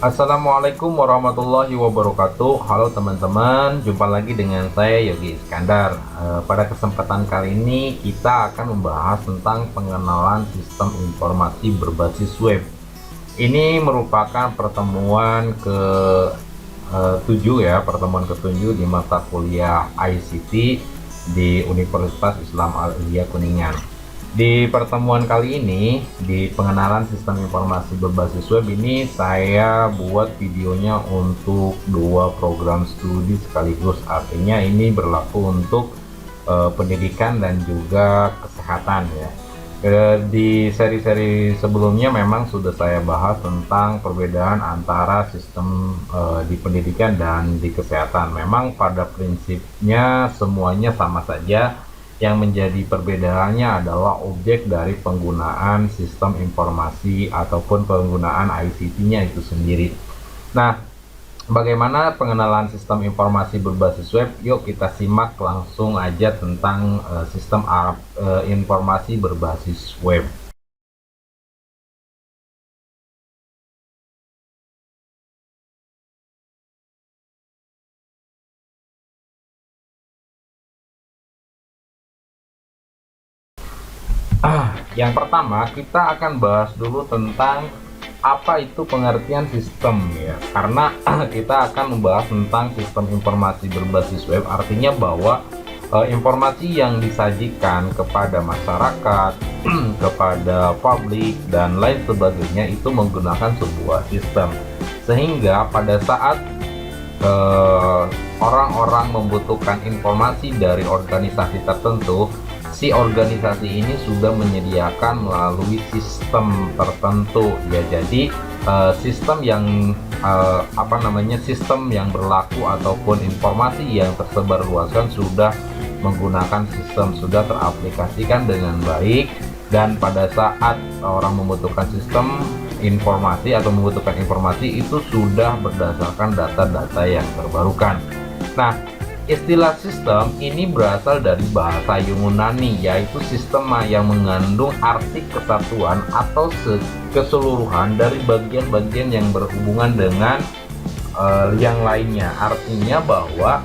Assalamualaikum warahmatullahi wabarakatuh. Halo teman-teman, jumpa lagi dengan saya Yogi Iskandar. Pada kesempatan kali ini kita akan membahas tentang pengenalan sistem informasi berbasis web. Ini merupakan pertemuan ke 7 ya, pertemuan ke-7 di mata kuliah ICT di Universitas Islam Al-Azhar Kuningan. Di pertemuan kali ini, di pengenalan sistem informasi berbasis web ini, saya buat videonya untuk dua program studi sekaligus. Artinya ini berlaku untuk pendidikan dan juga kesehatan ya. Di seri-seri sebelumnya memang sudah saya bahas tentang perbedaan antara sistem di pendidikan dan di kesehatan. Memang pada prinsipnya semuanya sama saja. Yang menjadi perbedaannya adalah objek dari penggunaan sistem informasi ataupun penggunaan ICT-nya itu sendiri. Nah, bagaimana pengenalan sistem informasi berbasis web? Yuk kita simak langsung aja tentang sistem informasi berbasis web. Yang pertama kita akan bahas dulu tentang apa itu pengertian sistem ya, karena kita akan membahas tentang sistem informasi berbasis web, artinya bahwa informasi yang disajikan kepada masyarakat, kepada publik dan lain sebagainya itu menggunakan sebuah sistem, sehingga pada saat orang-orang membutuhkan informasi dari organisasi tertentu, si organisasi ini sudah menyediakan melalui sistem tertentu ya. Jadi sistem yang sistem yang berlaku ataupun informasi yang tersebar luaskan sudah menggunakan sistem, sudah teraplikasikan dengan baik, dan pada saat orang membutuhkan sistem informasi atau membutuhkan informasi itu sudah berdasarkan data-data yang terbarukan. Nah, istilah sistem ini berasal dari bahasa Yunani, yaitu sistema, yang mengandung arti kesatuan atau keseluruhan dari bagian-bagian yang berhubungan dengan yang lainnya. Artinya bahwa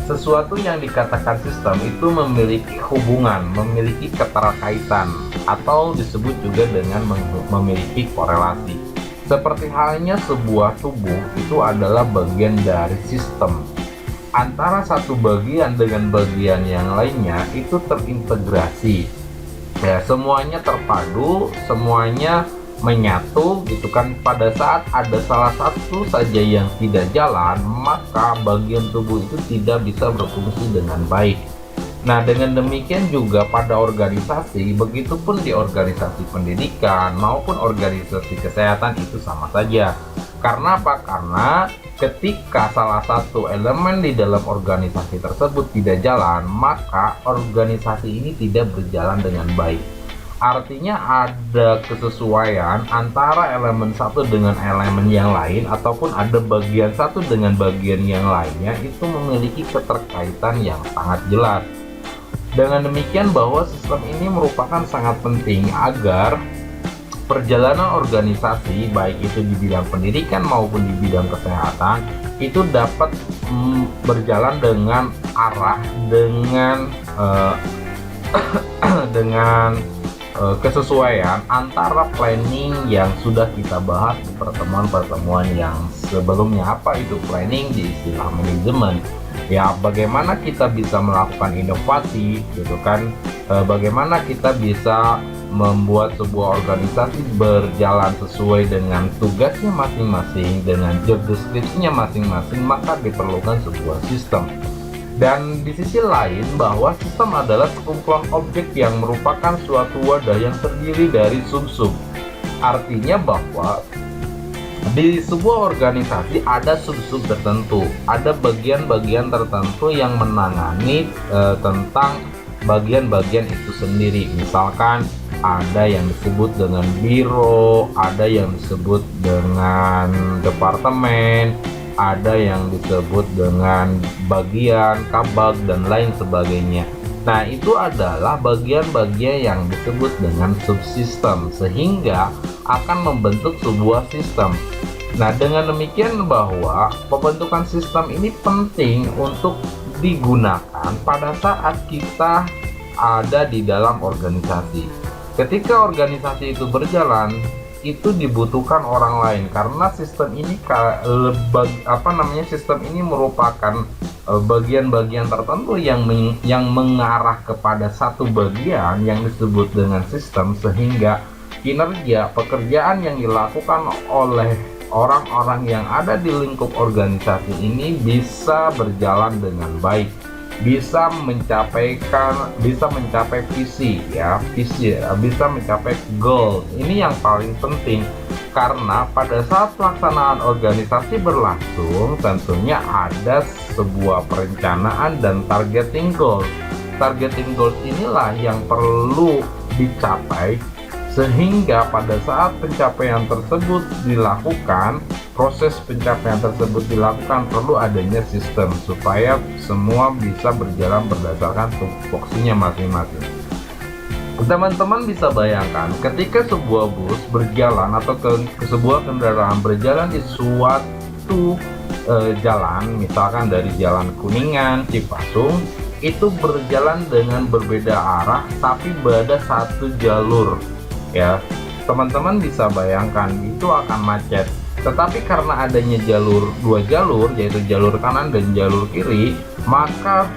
sesuatu yang dikatakan sistem itu memiliki hubungan, memiliki keterkaitan, atau disebut juga dengan memiliki korelasi. Seperti halnya sebuah tubuh itu adalah bagian dari sistem. Antara satu bagian dengan bagian yang lainnya itu terintegrasi ya, semuanya terpadu, semuanya menyatu gitu kan. Pada saat ada salah satu saja yang tidak jalan, maka bagian tubuh itu tidak bisa berfungsi dengan baik. Nah, dengan demikian juga pada organisasi, begitupun di organisasi pendidikan maupun organisasi kesehatan itu sama saja. Karena apa? Karena ketika salah satu elemen di dalam organisasi tersebut tidak jalan, maka organisasi ini tidak berjalan dengan baik. Artinya ada kesesuaian antara elemen satu dengan elemen yang lain, ataupun ada bagian satu dengan bagian yang lainnya itu memiliki keterkaitan yang sangat jelas. Dengan demikian bahwa sistem ini merupakan sangat penting agar perjalanan organisasi, baik itu di bidang pendidikan maupun di bidang kesehatan, itu dapat berjalan dengan arah, dengan dengan kesesuaian antara planning yang sudah kita bahas di pertemuan-pertemuan yang sebelumnya. Apa itu planning di istilah manajemen? Ya, bagaimana kita bisa melakukan inovasi gitu kan, bagaimana kita bisa membuat sebuah organisasi berjalan sesuai dengan tugasnya masing-masing, dengan job description-nya masing-masing, maka diperlukan sebuah sistem. Dan di sisi lain bahwa sistem adalah sekumpulan objek yang merupakan suatu wadah yang terdiri dari sub-sub. Artinya bahwa di sebuah organisasi ada sub-sub tertentu, ada bagian-bagian tertentu yang menangani tentang bagian-bagian itu sendiri. Misalkan ada yang disebut dengan biro, ada yang disebut dengan departemen, ada yang disebut dengan bagian kabag dan lain sebagainya. Nah, itu adalah bagian-bagian yang disebut dengan subsistem, sehingga akan membentuk sebuah sistem. Nah, dengan demikian bahwa pembentukan sistem ini penting untuk digunakan pada saat kita ada di dalam organisasi. Ketika organisasi itu berjalan, itu dibutuhkan orang lain karena sistem ini sistem ini merupakan bagian-bagian tertentu yang mengarah kepada satu bagian yang disebut dengan sistem, sehingga kinerja pekerjaan yang dilakukan oleh orang-orang yang ada di lingkup organisasi ini bisa berjalan dengan baik, bisa mencapai visi, bisa mencapai goal. Ini yang paling penting, karena pada saat pelaksanaan organisasi berlangsung tentunya ada sebuah perencanaan dan targeting goals. Targeting goals inilah yang perlu dicapai, sehingga pada saat pencapaian tersebut dilakukan, proses pencapaian tersebut dilakukan, perlu adanya sistem supaya semua bisa berjalan berdasarkan tupoksinya masing-masing. Teman-teman bisa bayangkan ketika sebuah bus berjalan atau sebuah kendaraan berjalan di suatu jalan, misalkan dari Jalan Kuningan, Cipasung, itu berjalan dengan berbeda arah tapi pada satu jalur. Ya, teman-teman bisa bayangkan itu akan macet. Tetapi karena adanya dua jalur, yaitu jalur kanan dan jalur kiri, maka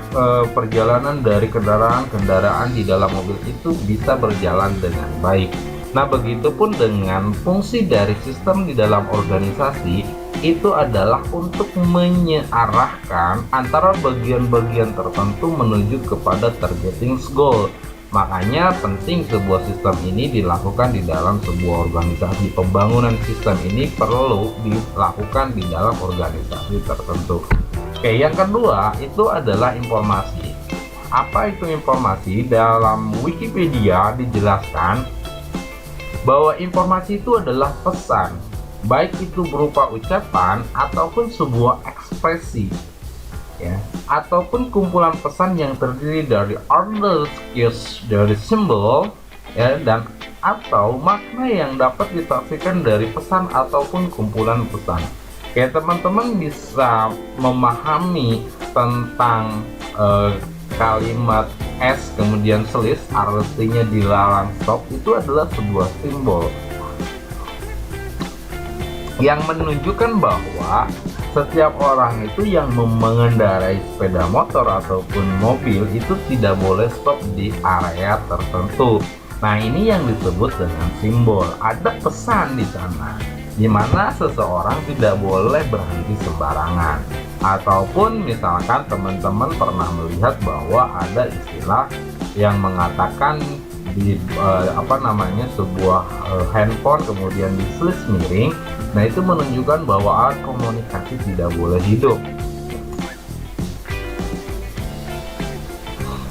perjalanan dari kendaraan di dalam mobil itu bisa berjalan dengan baik. Nah, begitupun dengan fungsi dari sistem di dalam organisasi, itu adalah untuk menyearahkan antara bagian-bagian tertentu menuju kepada targeting goal. Makanya penting sebuah sistem ini dilakukan di dalam sebuah organisasi. Pembangunan sistem ini perlu dilakukan di dalam organisasi tertentu. Oke, yang kedua itu adalah informasi. Apa itu informasi? Dalam Wikipedia dijelaskan bahwa informasi itu adalah pesan, baik itu berupa ucapan ataupun sebuah ekspresi, ya, ataupun kumpulan pesan yang terdiri dari order, dari simbol, ya, dan atau makna yang dapat ditafsirkan dari pesan ataupun kumpulan pesan. Ya, teman-teman bisa memahami tentang kalimat S kemudian selis, artinya dilarang stop, itu adalah sebuah simbol yang menunjukkan bahwa setiap orang itu yang mengendarai sepeda motor ataupun mobil itu tidak boleh stop di area tertentu. Nah, ini yang disebut dengan simbol. Ada pesan di sana, di mana seseorang tidak boleh berhenti sembarangan. Ataupun misalkan teman-teman pernah melihat bahwa ada istilah yang mengatakan di sebuah handphone kemudian di selis miring. Nah, itu menunjukkan bahwa alat komunikasi tidak boleh hidup.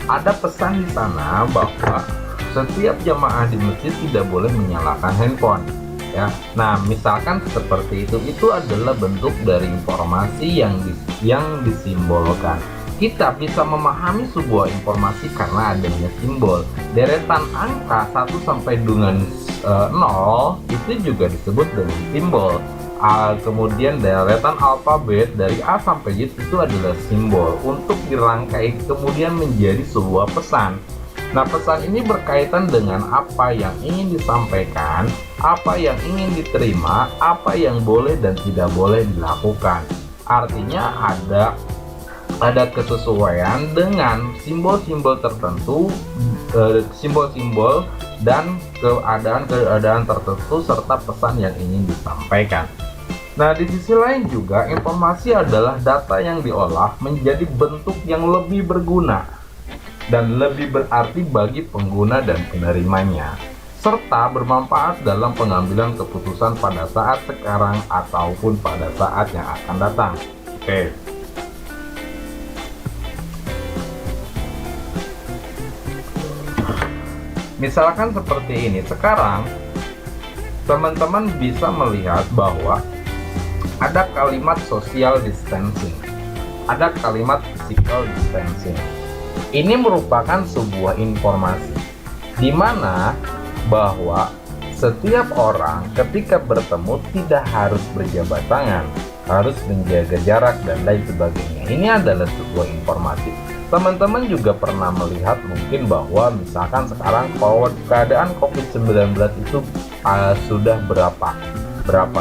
Ada pesan di sana bahwa setiap jamaah di masjid tidak boleh menyalakan handphone. Ya, nah misalkan seperti itu adalah bentuk dari informasi yang disimbolkan. Kita bisa memahami sebuah informasi karena adanya simbol. Deretan angka 1 sampai dengan 0 itu juga disebut dengan simbol. Kemudian deretan alfabet dari A sampai Z itu adalah simbol untuk dirangkai kemudian menjadi sebuah pesan. Nah, pesan ini berkaitan dengan apa yang ingin disampaikan, apa yang ingin diterima, apa yang boleh dan tidak boleh dilakukan. Artinya ada kesesuaian dengan simbol-simbol tertentu, simbol-simbol dan keadaan-keadaan tertentu serta pesan yang ingin disampaikan. Nah, di sisi lain juga informasi adalah data yang diolah menjadi bentuk yang lebih berguna dan lebih berarti bagi pengguna dan penerimanya, serta bermanfaat dalam pengambilan keputusan pada saat sekarang ataupun pada saat yang akan datang. Oke. Misalkan seperti ini, sekarang teman-teman bisa melihat bahwa ada kalimat social distancing, ada kalimat physical distancing. Ini merupakan sebuah informasi di mana bahwa setiap orang ketika bertemu tidak harus berjabat tangan, harus menjaga jarak dan lain sebagainya. Ini adalah sebuah informasi. Teman-teman juga pernah melihat mungkin bahwa misalkan sekarang keadaan COVID-19 itu sudah berapa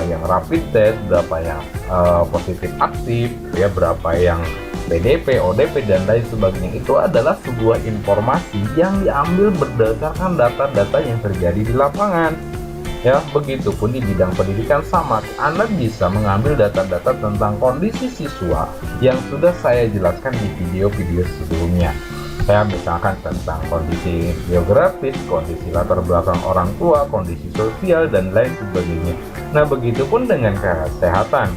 yang rapid test, berapa yang positif aktif, ya berapa yang PDP, ODP dan lain sebagainya. Itu adalah sebuah informasi yang diambil berdasarkan data-data yang terjadi di lapangan. Ya, begitupun di bidang pendidikan sama. Anda bisa mengambil data-data tentang kondisi siswa yang sudah saya jelaskan di video-video sebelumnya. Saya misalkan tentang kondisi geografis, kondisi latar belakang orang tua, kondisi sosial dan lain sebagainya. Nah, begitupun dengan kesehatan.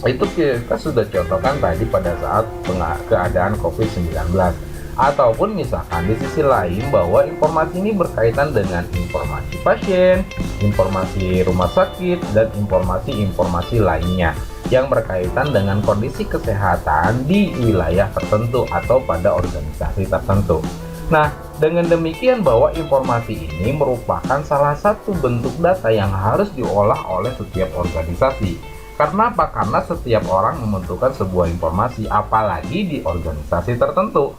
Itu kita sudah contohkan tadi pada saat keadaan COVID-19. Ataupun misalkan di sisi lain bahwa informasi ini berkaitan dengan informasi pasien, informasi rumah sakit, dan informasi-informasi lainnya yang berkaitan dengan kondisi kesehatan di wilayah tertentu atau pada organisasi tertentu. Nah, dengan demikian bahwa informasi ini merupakan salah satu bentuk data yang harus diolah oleh setiap organisasi. Karena apa? Karena setiap orang membutuhkan sebuah informasi, apalagi di organisasi tertentu.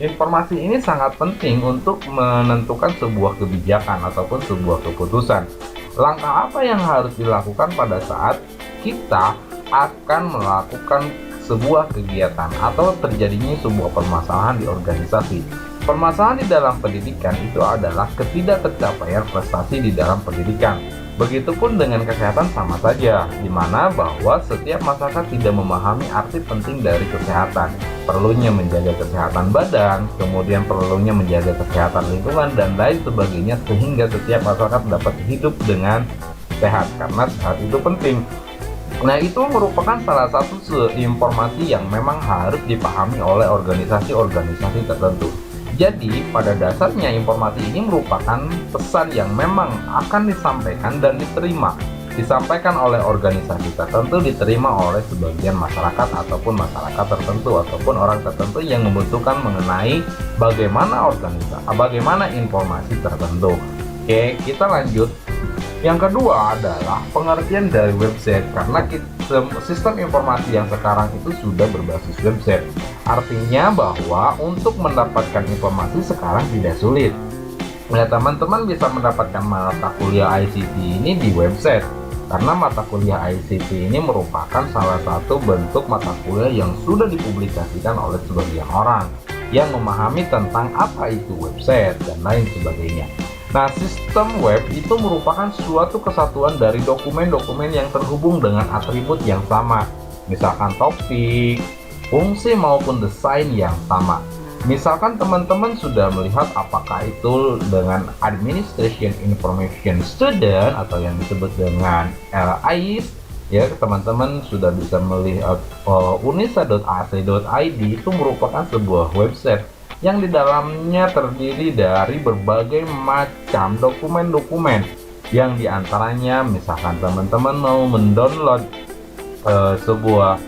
Informasi ini sangat penting untuk menentukan sebuah kebijakan ataupun sebuah keputusan. Langkah apa yang harus dilakukan pada saat kita akan melakukan sebuah kegiatan atau terjadinya sebuah permasalahan di organisasi. Permasalahan di dalam pendidikan itu adalah ketidaktercapaian prestasi di dalam pendidikan. Begitupun dengan kesehatan sama saja, di mana bahwa setiap masyarakat tidak memahami arti penting dari kesehatan. Perlunya menjaga kesehatan badan, kemudian perlunya menjaga kesehatan lingkungan dan lain sebagainya, sehingga setiap masyarakat dapat hidup dengan sehat, karena sehat itu penting. Nah, itu merupakan salah satu informasi yang memang harus dipahami oleh organisasi-organisasi tertentu. Jadi, pada dasarnya informasi ini merupakan pesan yang memang akan disampaikan dan disampaikan oleh organisasi tertentu, diterima oleh sebagian masyarakat ataupun masyarakat tertentu ataupun orang tertentu yang membutuhkan mengenai bagaimana informasi tertentu. Oke, kita lanjut. Yang kedua adalah pengertian dari website, karena sistem informasi yang sekarang itu sudah berbasis website. Artinya bahwa untuk mendapatkan informasi sekarang tidak sulit. Nah, teman-teman bisa mendapatkan mata kuliah ICT ini di website, karena mata kuliah ICT ini merupakan salah satu bentuk mata kuliah yang sudah dipublikasikan oleh sebagian orang yang memahami tentang apa itu website dan lain sebagainya. Nah, sistem web itu merupakan suatu kesatuan dari dokumen-dokumen yang terhubung dengan atribut yang sama, misalkan topik, fungsi maupun desain yang sama. Misalkan teman-teman sudah melihat apakah itu dengan Administration Information Student atau yang disebut dengan AIS, ya teman-teman sudah bisa melihat unisa.ac.id itu merupakan sebuah website yang di dalamnya terdiri dari berbagai macam dokumen-dokumen yang diantaranya misalkan teman-teman mau mendownload sebuah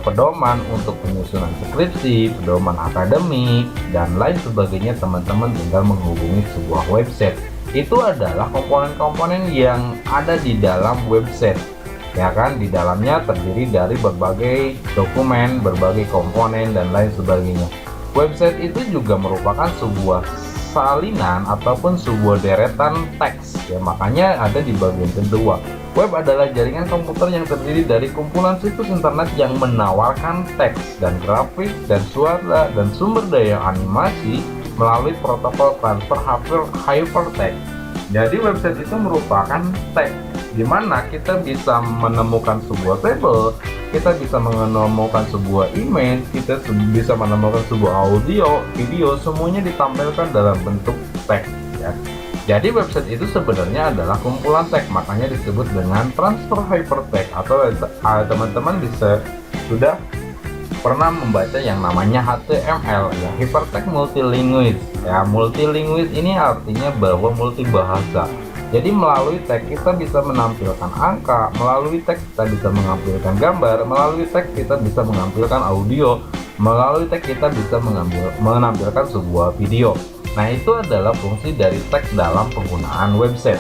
pedoman untuk penyusunan skripsi, pedoman akademik dan lain sebagainya, teman-teman tinggal menghubungi sebuah website. Itu adalah komponen-komponen yang ada di dalam website, ya kan, di dalamnya terdiri dari berbagai dokumen, berbagai komponen dan lain sebagainya. Website itu juga merupakan sebuah salinan ataupun sebuah deretan teks, ya makanya ada di bagian kedua. Web adalah jaringan komputer yang terdiri dari kumpulan situs internet yang menawarkan teks dan grafik dan suara dan sumber daya animasi melalui protokol transfer hypertext. Jadi website itu merupakan teks, di mana kita bisa menemukan sebuah tabel, kita bisa menemukan sebuah image, kita bisa menemukan sebuah audio, video, semuanya ditampilkan dalam bentuk teks, ya. Jadi website itu sebenarnya adalah kumpulan teks, makanya disebut dengan transfer hypertext, atau teman-teman bisa sudah pernah membaca yang namanya HTML, ya, hypertext multilingual. Ya, multilingual ini artinya bahwa multibahasa. Jadi melalui teks kita bisa menampilkan angka, melalui teks kita bisa menampilkan gambar, melalui teks kita bisa menampilkan audio, melalui teks kita bisa menampilkan sebuah video. Nah, itu adalah fungsi dari teks dalam penggunaan website.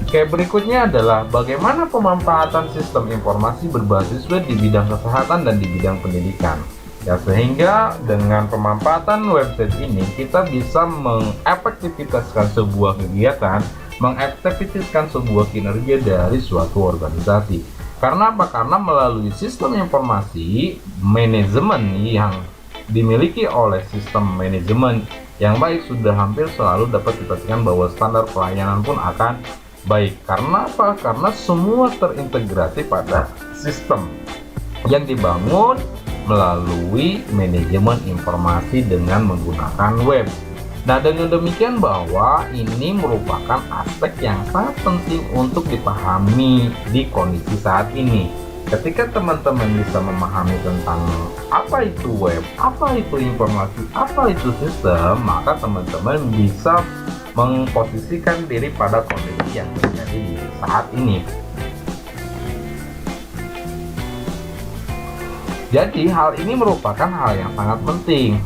Oke, berikutnya adalah bagaimana pemanfaatan sistem informasi berbasis web di bidang kesehatan dan di bidang pendidikan. Ya, sehingga dengan pemanfaatan website ini kita bisa mengefektivitaskan sebuah kegiatan, mengefektivitaskan sebuah kinerja dari suatu organisasi. Karena apa? Karena melalui sistem informasi manajemen yang dimiliki oleh sistem manajemen yang baik sudah hampir selalu dapat dipastikan bahwa standar pelayanan pun akan baik. Karena apa? Karena semua terintegrasi pada sistem yang dibangun melalui manajemen informasi dengan menggunakan web. Nah, dengan demikian bahwa ini merupakan aspek yang sangat penting untuk dipahami di kondisi saat ini. Ketika teman-teman bisa memahami tentang apa itu web, apa itu informasi, apa itu sistem, maka teman-teman bisa mengposisikan diri pada kondisi yang terjadi di saat ini. Jadi hal ini merupakan hal yang sangat penting.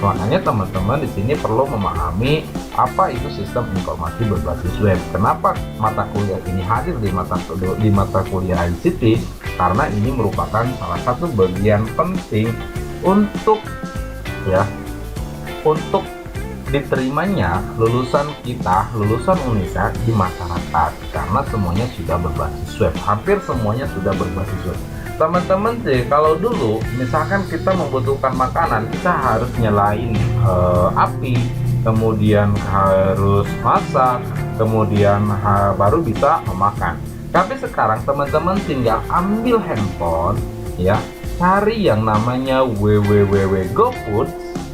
Makanya teman-teman di sini perlu memahami apa itu sistem informasi berbasis web. Kenapa mata kuliah ini hadir di mata kuliah ICT? Karena ini merupakan salah satu bagian penting untuk diterimanya lulusan Unisa di masyarakat, karena semuanya sudah berbasis web. Hampir semuanya sudah berbasis web. Teman-teman sih, kalau dulu misalkan kita membutuhkan makanan, kita harus nyalain api, kemudian harus masak, kemudian baru bisa memakan. Tapi sekarang teman-teman tinggal ambil handphone, ya, cari yang namanya www.GoFood,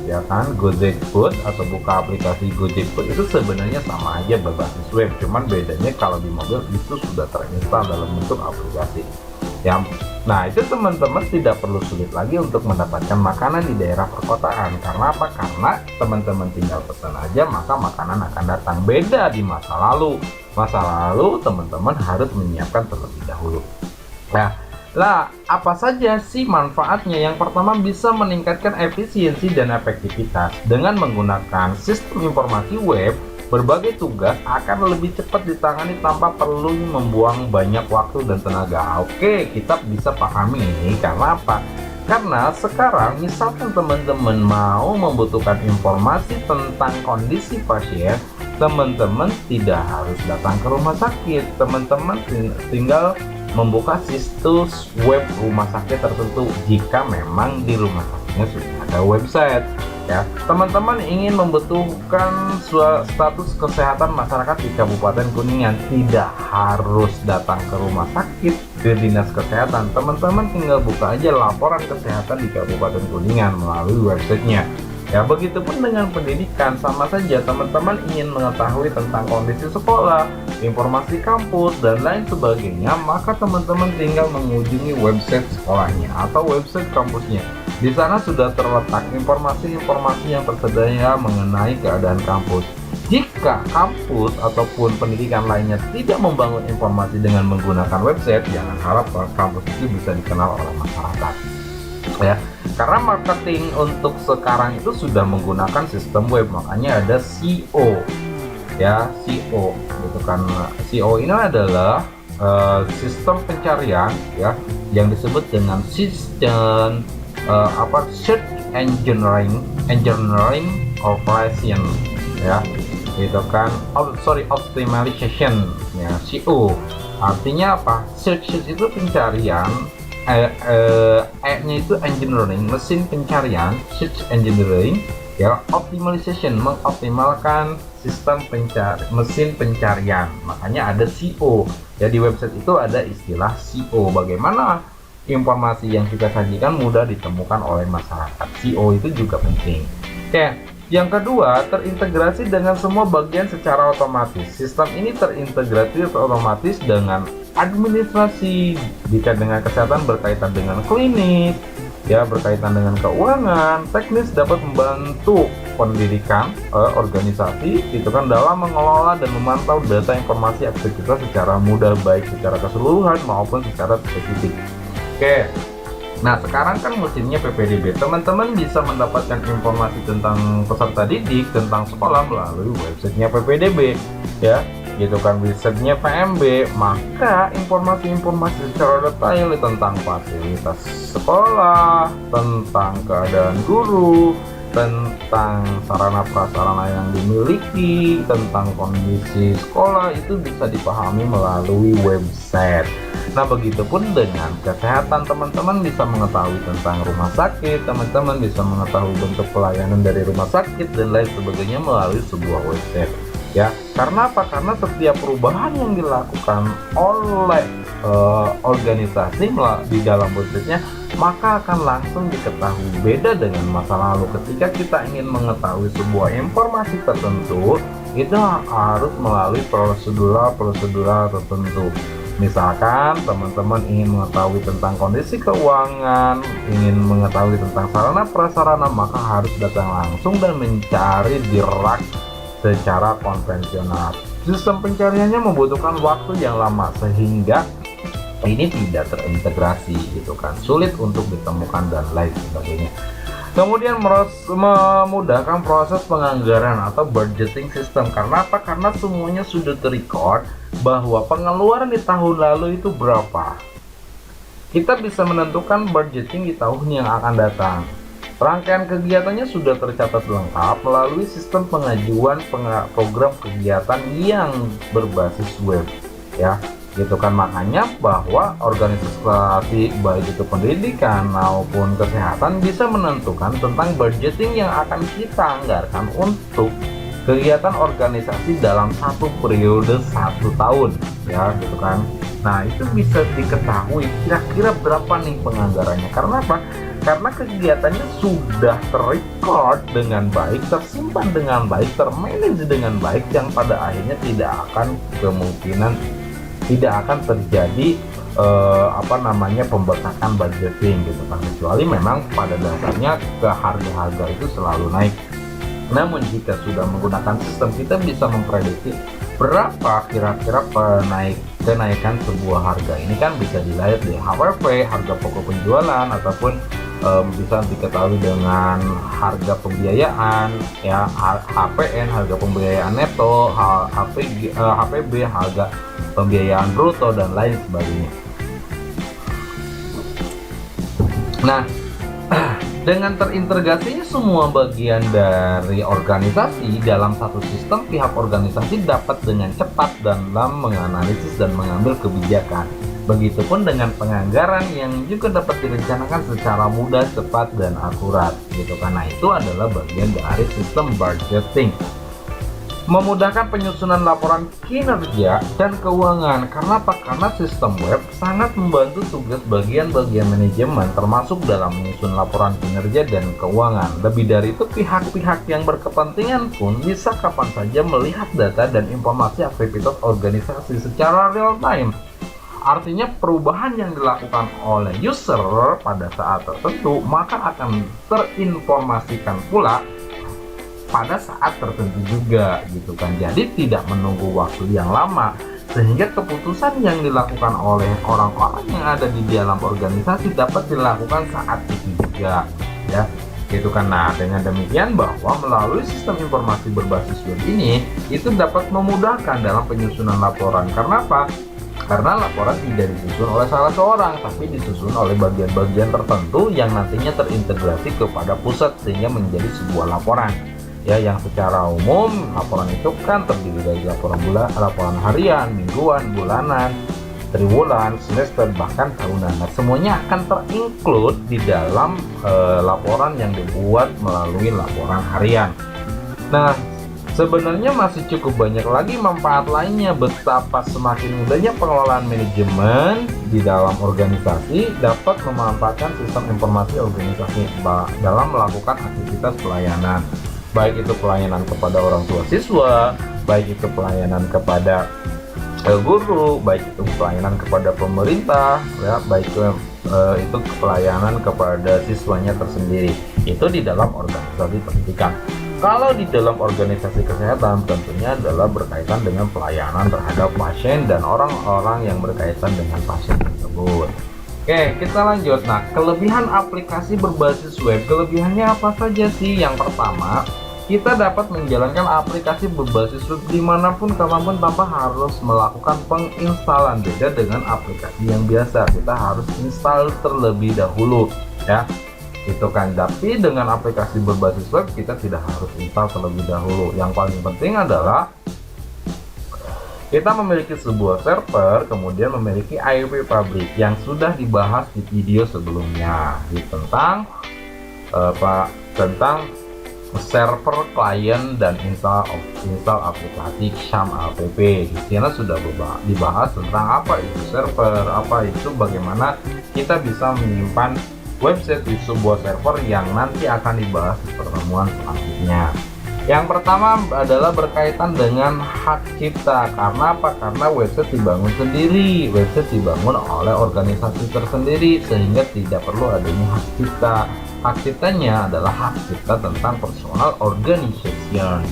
ya kan, Gojek Food, atau buka aplikasi Gojek Food. Itu sebenarnya sama aja berbasis web, cuman bedanya kalau di mobil itu sudah terinstall dalam bentuk aplikasi. Ya, nah itu teman-teman tidak perlu sulit lagi untuk mendapatkan makanan di daerah perkotaan. Karena apa? Karena teman-teman tinggal pesan aja, maka makanan akan datang. Beda di masa lalu. Masa lalu teman-teman harus menyiapkan terlebih dahulu. Nah, apa saja sih manfaatnya? Yang pertama, bisa meningkatkan efisiensi dan efektivitas. Dengan menggunakan sistem informasi web, berbagai tugas akan lebih cepat ditangani tanpa perlu membuang banyak waktu dan tenaga. Oke, kita bisa pahami ini karena apa? Karena sekarang misalkan teman-teman mau membutuhkan informasi tentang kondisi pasien, teman-teman tidak harus datang ke rumah sakit. Teman-teman tinggal membuka situs web rumah sakit tertentu jika memang di rumah sakitnya sudah ada website. Ya, teman-teman ingin membutuhkan status kesehatan masyarakat di Kabupaten Kuningan, tidak harus datang ke rumah sakit, ke dinas kesehatan. Teman-teman tinggal buka aja laporan kesehatan di Kabupaten Kuningan melalui websitenya. Ya, begitupun dengan pendidikan, sama saja. Teman-teman ingin mengetahui tentang kondisi sekolah, informasi kampus, dan lain sebagainya, maka teman-teman tinggal mengunjungi website sekolahnya atau website kampusnya. Di sana sudah terletak informasi-informasi yang tersedia mengenai keadaan kampus. Jika kampus ataupun pendidikan lainnya tidak membangun informasi dengan menggunakan website, jangan harap kampus itu bisa dikenal oleh masyarakat. Ya, karena marketing untuk sekarang itu sudah menggunakan sistem web, makanya ada SEO. Ya, SEO gitu kan. SEO ini adalah sistem pencarian, ya, yang disebut dengan sistem search engineering operation, ya, gitu kan. Optimization, ya, SEO artinya apa? Search itu pencarian, nya itu engineering, mesin pencarian, search engineering, ya, optimization, mengoptimalkan sistem mesin pencarian, makanya ada SEO. Ya, di website itu ada istilah SEO, bagaimana informasi yang kita sajikan mudah ditemukan oleh masyarakat. SEO itu juga penting. Oke, yang kedua, terintegrasi dengan semua bagian secara otomatis. Sistem ini terintegrasi otomatis dengan administrasi, jika dengan kesehatan berkaitan dengan klinis, ya, berkaitan dengan keuangan, teknis dapat membantu pendidikan, organisasi, itu kan, dalam mengelola dan memantau data informasi aktivitas secara mudah, baik secara keseluruhan maupun secara spesifik. Oke, Nah, sekarang kan musimnya PPDB. Teman-teman bisa mendapatkan informasi tentang peserta didik, tentang sekolah melalui websitenya PPDB, ya, gitu kan, websitenya PMB. Maka informasi-informasi secara detail tentang fasilitas sekolah, tentang keadaan guru, tentang sarana prasarana yang dimiliki, tentang kondisi sekolah itu bisa dipahami melalui website. Nah, begitupun dengan kesehatan, teman-teman bisa mengetahui tentang rumah sakit, teman-teman bisa mengetahui bentuk pelayanan dari rumah sakit dan lain sebagainya melalui sebuah website. Ya, karena apa? Karena setiap perubahan yang dilakukan oleh organisasi di dalam websitenya, maka akan langsung diketahui. Beda dengan masa lalu, ketika kita ingin mengetahui sebuah informasi tertentu, itu harus melalui prosedural tertentu. Misalkan teman-teman ingin mengetahui tentang kondisi keuangan, ingin mengetahui tentang sarana prasarana, maka harus datang langsung dan mencari di rak secara konvensional. Sistem pencariannya membutuhkan waktu yang lama sehingga ini tidak terintegrasi, gitu kan, sulit untuk ditemukan dan lain sebagainya. Kemudian memudahkan proses penganggaran atau budgeting system. Karena apa? Karena semuanya sudah terrecord bahwa pengeluaran di tahun lalu itu berapa. Kita bisa menentukan budgeting di tahun yang akan datang. Rangkaian kegiatannya sudah tercatat lengkap melalui sistem pengajuan program kegiatan yang berbasis web, ya, gitu kan. Makanya bahwa organisasi baik itu pendidikan maupun kesehatan bisa menentukan tentang budgeting yang akan kita anggarkan untuk kegiatan organisasi dalam satu periode 1 tahun, ya, gitu kan. Nah, itu bisa diketahui kira-kira berapa nih penganggarannya. Karena apa? Karena kegiatannya sudah terrecord dengan baik, tersimpan dengan baik, termanage dengan baik, yang pada akhirnya tidak akan terjadi pembengkakan budgeting, gitu kan, kecuali memang pada dasarnya ke harga itu selalu naik. Namun jika sudah menggunakan sistem, kita bisa memprediksi berapa kira-kira kenaikan sebuah harga. Ini kan bisa dilihat di HPP, harga pokok penjualan, ataupun bisa diketahui dengan harga pembiayaan, ya, HPN, harga pembiayaan neto, HPB, harga pembiayaan bruto, dan lain sebagainya. Nah, dengan terintegrasinya semua bagian dari organisasi dalam satu sistem, pihak organisasi dapat dengan cepat dalam menganalisis dan mengambil kebijakan. Begitupun dengan penganggaran yang juga dapat direncanakan secara mudah, cepat, dan akurat, gitu. Karena itu adalah bagian dari sistem budgeting. Memudahkan penyusunan laporan kinerja dan keuangan. Karena apa? Karena sistem web sangat membantu tugas bagian-bagian manajemen, termasuk dalam menyusun laporan kinerja dan keuangan. Lebih dari itu, pihak-pihak yang berkepentingan pun bisa kapan saja melihat data dan informasi aktivitas organisasi secara real time. Artinya perubahan yang dilakukan oleh user pada saat tertentu maka akan terinformasikan pula pada saat tertentu juga, gitu kan. Jadi tidak menunggu waktu yang lama, sehingga keputusan yang dilakukan oleh orang-orang yang ada di dalam organisasi dapat dilakukan saat itu juga, ya, gitu kan. Nah, dengan demikian bahwa melalui sistem informasi berbasis web ini itu dapat memudahkan dalam penyusunan laporan. Karena apa? Karena laporan tidak disusun oleh salah seorang, tapi disusun oleh bagian-bagian tertentu yang nantinya terintegrasi kepada pusat sehingga menjadi sebuah laporan. Ya, yang secara umum laporan itu kan terdiri dari laporan harian, mingguan, bulanan, triwulan, semester, bahkan tahunan. Nah, semuanya akan terinclude di dalam laporan yang dibuat melalui laporan harian. Nah, sebenarnya masih cukup banyak lagi manfaat lainnya. Betapa semakin mudahnya pengelolaan manajemen di dalam organisasi dapat memanfaatkan sistem informasi organisasi dalam melakukan aktivitas pelayanan. Baik itu pelayanan kepada orang tua siswa, baik itu pelayanan kepada guru, baik itu pelayanan kepada pemerintah, ya, baik itu pelayanan kepada siswanya tersendiri. Itu di dalam organisasi pendidikan. Kalau di dalam organisasi kesehatan tentunya adalah berkaitan dengan pelayanan terhadap pasien dan orang-orang yang berkaitan dengan pasien tersebut. Oke, kita lanjut. Nah, kelebihan aplikasi berbasis web, kelebihannya apa saja sih? Yang pertama, kita dapat menjalankan aplikasi berbasis web dimanapun, kapanpun tanpa harus melakukan penginstalan. Beda dengan aplikasi yang biasa, kita harus install terlebih dahulu, ya. Itu kan. Tapi dengan aplikasi berbasis web, kita tidak harus install terlebih dahulu. Yang paling penting adalah kita memiliki sebuah server, kemudian memiliki IP public yang sudah dibahas di video sebelumnya tentang tentang server klien dan install aplikasi XAMPP. Di sini sudah dibahas tentang apa itu server, apa itu bagaimana kita bisa menyimpan website di sebuah server yang nanti akan dibahas di pertemuan selanjutnya. Yang pertama adalah berkaitan dengan hak cipta. Karena apa? Karena website dibangun sendiri, website dibangun oleh organisasi tersendiri, sehingga tidak perlu adanya hak cipta. Hak ciptanya adalah hak cipta tentang personal organization.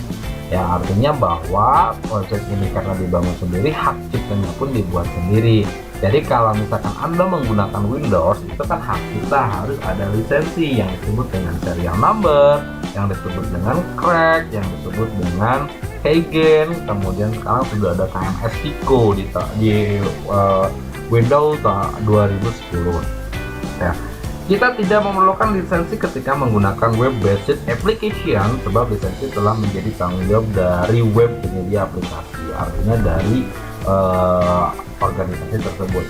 Ya, artinya bahwa website ini karena dibangun sendiri, hak ciptanya pun dibuat sendiri. Jadi kalau misalkan Anda menggunakan Windows, itu kan hak cipta harus ada lisensi yang disebut dengan serial number, yang disebut dengan crack, yang disebut dengan keygen. Kemudian sekarang sudah ada KMS Pico di Windows 2010. Ya. Kita tidak memerlukan lisensi ketika menggunakan web-based application, sebab lisensi telah menjadi tanggung jawab dari web penyedia aplikasi, artinya dari organisasi tersebut.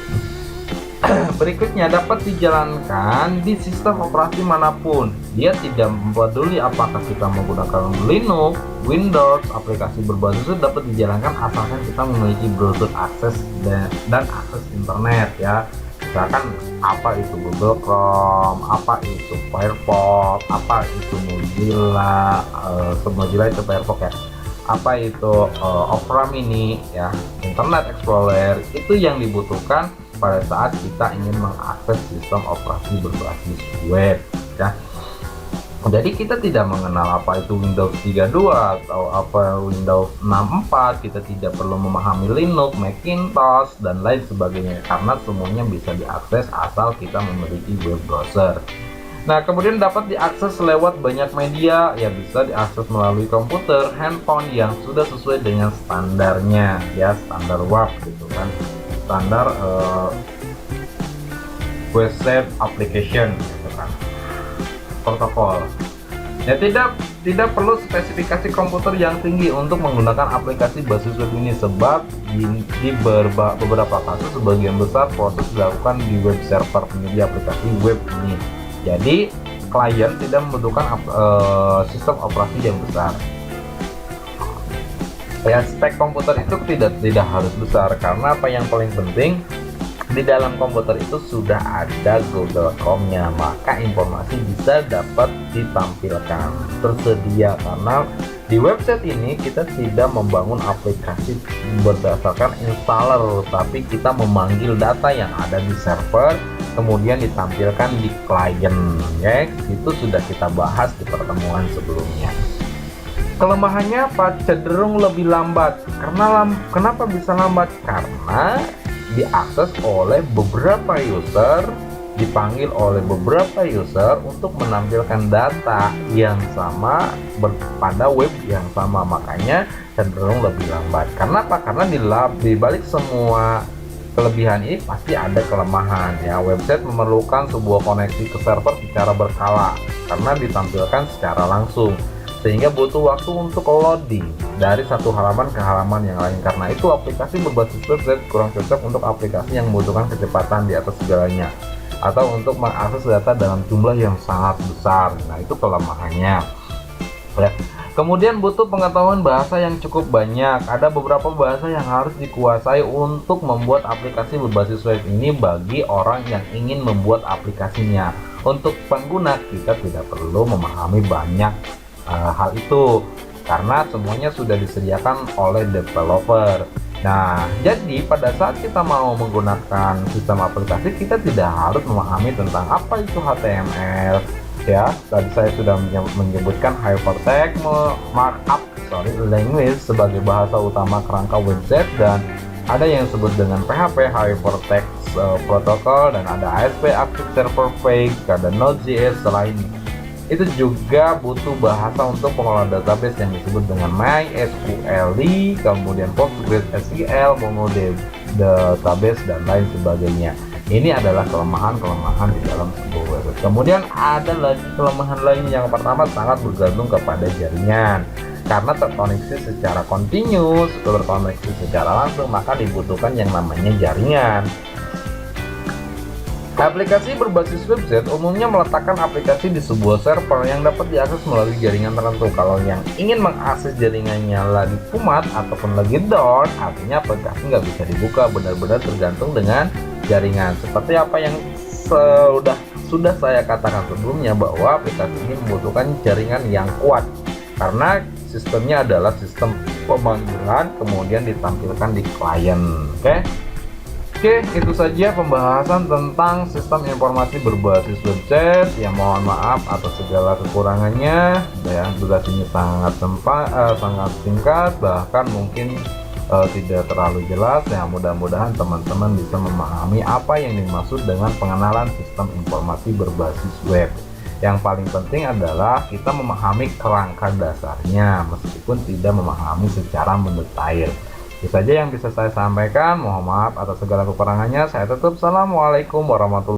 Berikutnya, dapat dijalankan di sistem operasi manapun. Dia tidak peduli apakah kita menggunakan Linux, Windows, aplikasi berbasis web dapat dijalankan asalkan kita memiliki browser akses dan akses internet, ya. Misalkan apa itu Google Chrome, apa itu Firefox, apa itu Mozilla, Mozilla itu Firefox, ya. Apa itu Opera Mini, ya, Internet Explorer. Itu yang dibutuhkan pada saat kita ingin mengakses sistem operasi berbasis web, ya. Jadi kita tidak mengenal apa itu Windows 32 atau apa Windows 64, kita tidak perlu memahami Linux, Macintosh, dan lain sebagainya, karena semuanya bisa diakses asal kita memiliki web browser. Nah, kemudian dapat diakses lewat banyak media, ya, bisa diakses melalui komputer, handphone yang sudah sesuai dengan standarnya, ya, standar WAP gitu kan, standar website application gitu kan, protokol. Ya, tidak perlu spesifikasi komputer yang tinggi untuk menggunakan aplikasi basis web ini, sebab di beberapa kasus sebagian besar proses dilakukan di web server penyedia aplikasi web ini. Jadi klien tidak membutuhkan sistem operasi yang besar. Ya, spek komputer itu tidak harus besar, karena apa yang paling penting di dalam komputer itu sudah ada Google Chrome-nya, maka informasi bisa dapat ditampilkan tersedia. Karena di website ini kita tidak membangun aplikasi berdasarkan installer, tapi kita memanggil data yang ada di server kemudian ditampilkan di klien, ya. Itu sudah kita bahas di pertemuan sebelumnya. Kelemahannya apa? Cenderung lebih lambat. Kenapa bisa lambat? Karena diakses oleh beberapa user, dipanggil oleh beberapa user untuk menampilkan data yang sama pada web yang sama, makanya cenderung lebih lambat. Karena apa? Karena di balik semua kelebihan ini pasti ada kelemahan, ya. Website memerlukan sebuah koneksi ke server secara berkala karena ditampilkan secara langsung, sehingga butuh waktu untuk loading dari satu halaman ke halaman yang lain. Karena itu aplikasi berbasis website kurang cocok untuk aplikasi yang membutuhkan kecepatan di atas segalanya, atau untuk mengakses data dalam jumlah yang sangat besar. Nah, itu kelemahannya, ya. Kemudian butuh pengetahuan bahasa yang cukup banyak. Ada beberapa bahasa yang harus dikuasai untuk membuat aplikasi berbasis web ini bagi orang yang ingin membuat aplikasinya. Untuk pengguna, kita tidak perlu memahami banyak hal itu, karena semuanya sudah disediakan oleh developer. Nah, jadi pada saat kita mau menggunakan sistem aplikasi, kita tidak harus memahami tentang apa itu HTML, ya. Tadi saya sudah menyebutkan Hypertext Markup language sebagai bahasa utama kerangka website, dan Ada yang disebut dengan PHP Hypertext Protocol, dan ada ASP Active Server Page, ada Node.js. Selain itu juga butuh bahasa untuk pengelolaan database yang disebut dengan MySQL, kemudian PostgreSQL, MongoDB database, dan lain sebagainya. Ini adalah kelemahan-kelemahan di dalam sebuah web. Kemudian ada lagi kelemahan lain. Yang pertama, sangat bergantung kepada jaringan. Karena terkoneksi secara continuous, terkoneksi secara langsung, maka dibutuhkan yang namanya jaringan. Aplikasi berbasis website umumnya meletakkan aplikasi di sebuah server yang dapat diakses melalui jaringan tertentu. Kalau yang ingin mengakses jaringannya lagi kumat ataupun lagi down, artinya aplikasi nggak bisa dibuka, benar-benar tergantung dengan jaringan. Seperti apa yang sudah saya katakan sebelumnya, bahwa aplikasi ini membutuhkan jaringan yang kuat karena sistemnya adalah sistem pemanggilan kemudian ditampilkan di klien. Oke, itu saja pembahasan tentang sistem informasi berbasis website. Ya, mohon maaf atas segala kekurangannya. Ya, durasinya sangat singkat, bahkan mungkin tidak terlalu jelas. Ya, mudah-mudahan teman-teman bisa memahami apa yang dimaksud dengan pengenalan sistem informasi berbasis web. Yang paling penting adalah kita memahami kerangka dasarnya, meskipun tidak memahami secara mendetail. Itu saja yang bisa saya sampaikan. Mohon maaf atas segala kekurangannya. Saya tutup. Assalamualaikum warahmatullahi wabarakatuh.